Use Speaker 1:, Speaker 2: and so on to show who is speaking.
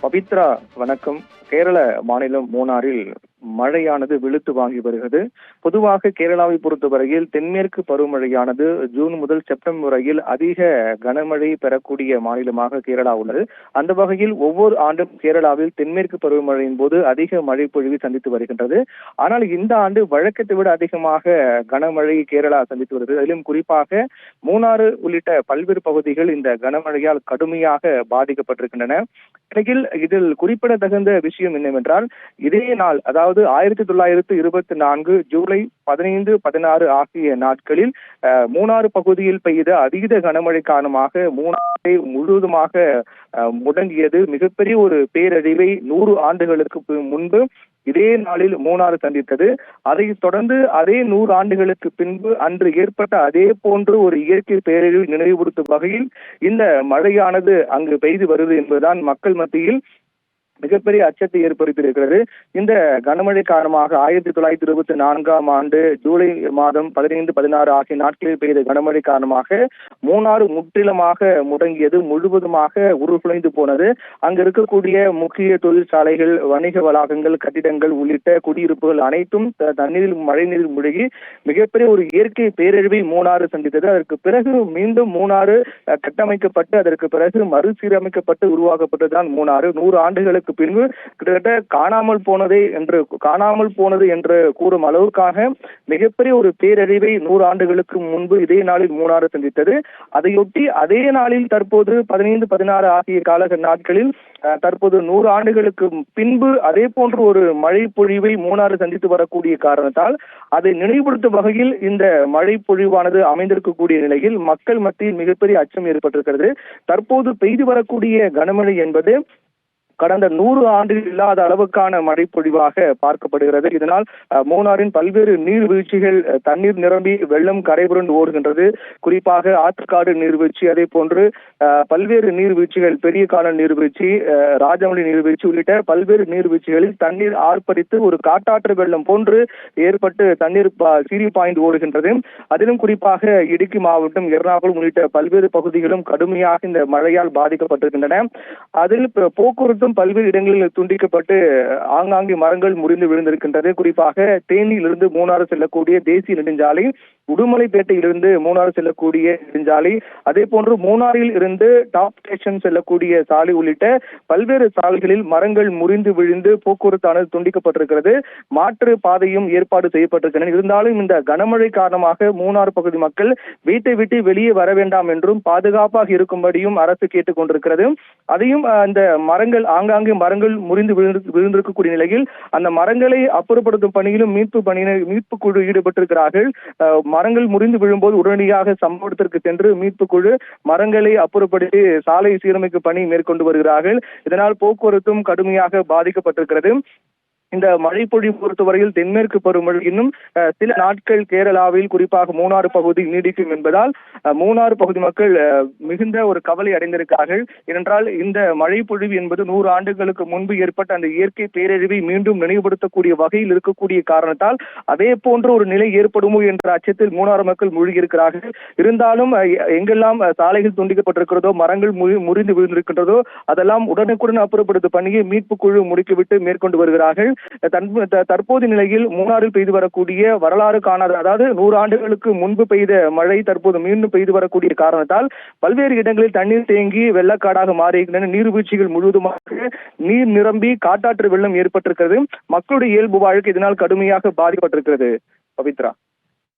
Speaker 1: பவித்ரா வணக்கம். கேரள மாநிலம் மூணாறில் மழையானது வெளுத்து வாங்கி வருகிறது. பொதுவாக கேரளாவை பொறுத்தவரையில் தென்மேற்கு பருவமழையானது ஜூன் முதல் செப்டம்பர் வரையில் அதிக கனமழை பெறக்கூடிய மாநிலமாக கேரளா உள்ளது. அந்த வகையில் ஒவ்வொரு ஆண்டும் கேரளாவில் தென்மேற்கு பருவமழையின் போது அதிக மழை பொழிவு சந்தித்து வருகின்றது. ஆனால் இந்த ஆண்டு வழக்கத்தை விட அதிகமாக கனமழை கேரளா சந்தித்து வருகிறது. அதிலும் குறிப்பாக மூணாறு உள்ளிட்ட பல்வேறு பகுதிகள் இந்த கனமழையால் கடுமையாக பாதிக்கப்பட்டிருக்கின்றன. இதில் குறிப்பிடத்தகுந்த விஷயம் என்னவென்றால், இதே நாள் அதாவது 1924 ஜூலை 15, 16 ஆகிய நாட்களில் மூணாறு பகுதியில் பெய்த அதீத கனமழை காரணமாக மூணாறை முழுவதுமாக முடங்கியது. மிகப்பெரிய ஒரு பேரழிவை 100 ஆண்டுகளுக்கு முன்பு இதே நாளில் மூணாறு சந்தித்தது. அதைத் தொடர்ந்து அதே 100 ஆண்டுகளுக்கு பின்பு அன்று ஏற்பட்ட அதே போன்று ஒரு இயற்கை பேரழிவை நினைவுபடுத்தும் வகையில் இந்த மழையானது அங்கு பெய்து வருது என்பதுதான் மக்கள் மத்தியில் மிகப்பெரிய அச்சத்தை ஏற்படுத்தியிருக்கிறது. இந்த கனமழை காரணமாக 1924ஆம் ஆண்டு ஜூலை மாதம் 15, 16 ஆகிய நாட்களில் பெய்த கனமழை காரணமாக மூணாறு முற்றிலுமாக முடங்கியது, முழுவதுமாக உருகுலைந்து போனது. அங்கு இருக்கக்கூடிய முக்கிய தொழிற்சாலைகள், வணிக வளாகங்கள், கட்டிடங்கள் உள்ளிட்ட குடியிருப்புகள் அனைத்தும் தண்ணீரில் மழைநீரில் மூழ்கி மிகப்பெரிய ஒரு இயற்கை பேரழிவை மூணாறு சந்தித்தது. அதற்கு பிறகு மீண்டும் மூணாறு கட்டமைக்கப்பட்டு அதற்கு பிறகு மறுசீரமைக்கப்பட்டு உருவாக்கப்பட்டதுதான் மூணாறு. 100 ஆண்டுகளுக்கு பின்பு கிட்டத்தட்ட காணாமல் போனது என்று கூறும் அளவுக்காக மிகப்பெரிய ஒரு பேரழிவை 100 ஆண்டுகளுக்கு முன்பு இதே நாளில் மூணாறு சந்தித்தது. அதையொட்டி அதே நாளில் தற்போது 15, 16 ஆகிய நாட்களில் தற்போது 100 ஆண்டுகளுக்கு பின்பு அதே போன்று ஒரு மழை பொழிவை மூணாறு சந்தித்து வரக்கூடிய காரணத்தால் அதை நினைவுபடுத்தும் வகையில் இந்த மழை பொழிவானது அமைந்திருக்கக்கூடிய நிலையில் மக்கள் மத்தியில் மிகப்பெரிய அச்சம் ஏற்பட்டிருக்கிறது. தற்போது பெய்து வரக்கூடிய கனமழை என்பது கடந்த 100 ஆண்டில் இல்லாத அளவுக்கான மழை பொழிவாக பார்க்கப்படுகிறது. இதனால் மூணாறின் பல்வேறு நீர்வீழ்ச்சிகள் தண்ணீர் நிரம்பி வெள்ளம் கரைபுரண்டு ஓடுகின்றது. குறிப்பாக ஆற்றுக்காடு நீர்வீழ்ச்சி, அதே போன்று பல்வேறு நீர்வீழ்ச்சிகள், பெரிய கால நீர்வீழ்ச்சி, ராஜமணி நீர்வீழ்ச்சி உள்ளிட்ட பல்வேறு நீர்வீழ்ச்சிகளில் தண்ணீர் ஆர்ப்பரித்து ஒரு காட்டாற்று வெள்ளம் போன்று ஏற்பட்டு தண்ணீர் சீறி பாய்ந்து ஓடுகின்றது. அதிலும் குறிப்பாக இடுக்கி மாவட்டம், எர்ணாகுளம் உள்ளிட்ட பல்வேறு பகுதிகளும் கடுமையாக இந்த மழையால் பாதிக்கப்பட்டிருக்கின்றன. அதில் போக்குவரத்தும் பல்வேறு இடங்களில் துண்டிக்கப்பட்டு ஆங்காங்கே மரங்கள் முறிந்து விழுந்திருக்கின்றது. குறிப்பாக தேனியிலிருந்து மூணாறு செல்லக்கூடிய தேசிய நெடுஞ்சாலை, உடுமலைப்பேட்டையிலிருந்து மூணாறு செல்லக்கூடிய நெடுஞ்சாலை, அதே போன்று மூணாறில் இருந்து டாப் ஸ்டேஷன் செல்லக்கூடிய சாலை உள்ளிட்ட பல்வேறு சாலைகளில் மரங்கள் முறிந்து விழுந்து போக்குவரத்தானது துண்டிக்கப்பட்டிருக்கிறது. மாற்று பாதையும் ஏற்பாடு செய்யப்பட்டிருக்கின்றன. இருந்தாலும் இந்த கனமழை காரணமாக மூணாறு பகுதி மக்கள் வீட்டை விட்டு வெளியே வர வேண்டாம் என்றும் பாதுகாப்பாக இருக்கும்படியும் அரசு கேட்டுக் கொண்டிருக்கிறது. அதையும் அந்த மரங்கள் ஆங்காங்கே மரங்கள் முறிந்து விழுந்திருக்கக்கூடிய நிலையில் அந்த மரங்களை அப்புறப்படுத்தும் பணியிலும் மீட்பு குழு ஈடுபட்டிருக்கிறார்கள். மரங்கள் முறிந்து விழும்போது உடனடியாக சம்பவத்திற்கு சென்று மீட்பு குழு மரங்களை அப்புறப்படுத்தி சாலை சீரமைக்கும் பணி மேற்கொண்டு வருகிறார்கள். இதனால் போக்குவரத்தும் கடுமையாக பாதிக்கப்பட்டிருக்கிறது. இந்த மழை பொழிவு பொறுத்தவரையில் தென்மேற்கு பருவமழை இன்னும் சில நாட்கள் கேரளாவில் குறிப்பாக மூணாறு பகுதி நீடிக்கும் என்பதால் மூணாறு பகுதி மக்கள் மிகுந்த ஒரு கவலை அடைந்திருக்கிறார்கள். ஏனென்றால் இந்த மழை பொழிவு என்பது 100 ஆண்டுகளுக்கு முன்பு ஏற்பட்ட அந்த இயற்கை பேரழிவை மீண்டும் நினைவுபடுத்தக்கூடிய வகையில் இருக்கக்கூடிய காரணத்தால் அதே போன்ற ஒரு நிலை ஏற்படுமோ என்ற அச்சத்தில் மூணாறு மக்கள் மூழ்கியிருக்கிறார்கள். இருந்தாலும் எங்கெல்லாம் சாலைகள் துண்டிக்கப்பட்டிருக்கிறதோ, மரங்கள் முறிந்து விழுந்திருக்கின்றதோ அதெல்லாம் உடனுக்குடன் அப்புறப்படுத்தும் பணியை மீட்பு குழு முடிக்கிவிட்டு மேற்கொண்டு வருகிறார்கள். தற்போது நிலையில் மூணாறில் பெய்து வரக்கூடிய வரலாறு காணாத, அதாவது 100 ஆண்டுகளுக்கு முன்பு பெய்த மழை தற்போது மீண்டும் பெய்து வரக்கூடிய காரணத்தால் பல்வேறு இடங்களில் தண்ணீர் தேங்கி வெள்ளக்காடாக மாறியிருக்கின்றன. நீர்வீழ்ச்சிகள் முழுவதுமாக நீர் நிரம்பி காட்டாற்று வெள்ளம் ஏற்பட்டிருக்கிறது. மக்களுடைய இயல்பு வாழ்க்கை இதனால் கடுமையாக பாதிக்கப்பட்டிருக்கிறது. பவித்ரா.